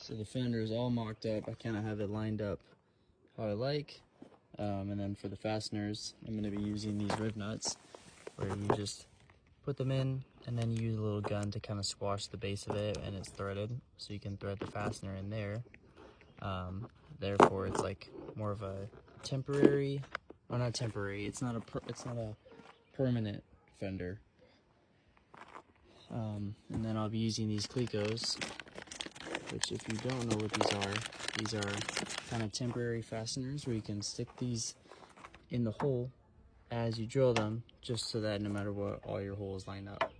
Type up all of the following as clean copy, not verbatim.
So the fender is all mocked up. I kind of have it lined up how I like. And then for the fasteners, I'm going to be using these riv nuts where you just put them in and then you use a little gun to kind of squash the base of it, and it's threaded, so you can thread the fastener in there. Therefore, it's like more of a temporary, or not temporary. It's not a permanent fender. And then I'll be using these Clecos, which, if you don't know what these are kind of temporary fasteners where you can stick these in the hole as you drill them, just so that no matter what, all your holes line up.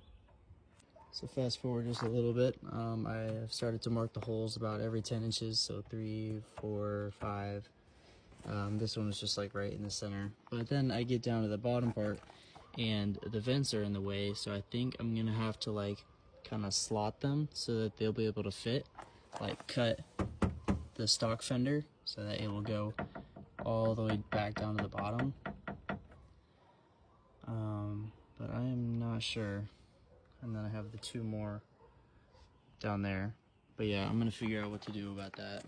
So fast forward just a little bit, I have started to mark the holes about every 10 inches, so 3, 4, 5. This one was just like right in the center. But then I get down to the bottom part and the vents are in the way, so I think I'm gonna have to like kind of slot them so that they'll be able to fit, like cut the stock fender so that it will go all the way back down to the bottom. But I am not sure. And then I have the 2 more down there. But yeah, I'm gonna figure out what to do about that.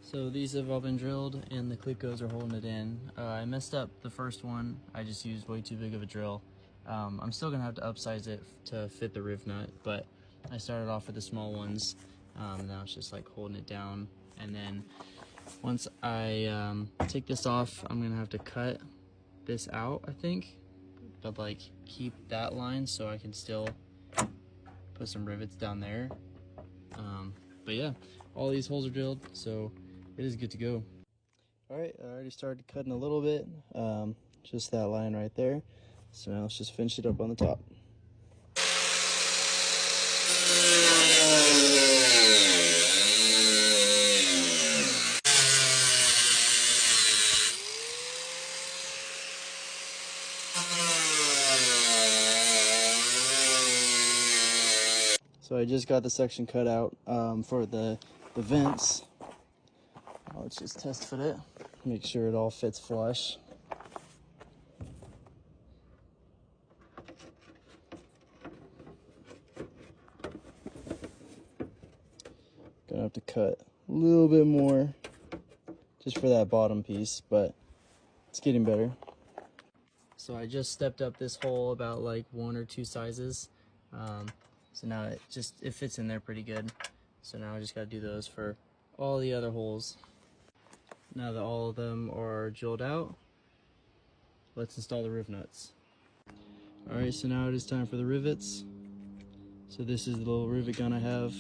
So these have all been drilled and the Clecos are holding it in. I messed up the first one. I just used way too big of a drill. I'm still gonna have to upsize it to fit the riv nut, but I started off with the small ones. Now it's just like holding it down. And then once I take this off, I'm gonna have to cut this out, I think, but like keep that line so I can still put some rivets down there. But yeah, all these holes are drilled, so it is good to go. All right, I already started cutting a little bit, just that line right there. So now let's just finish it up on the top. So I just got the section cut out for the vents. Let's just test fit it, make sure it all fits flush. Gonna have to cut a little bit more just for that bottom piece, but it's getting better. So I just stepped up this hole about like 1 or 2 sizes. So now it fits in there pretty good. So now I just gotta do those for all the other holes. Now that all of them are drilled out, let's install the riv nuts. All right, so now it is time for the rivets. So this is the little rivet gun I have.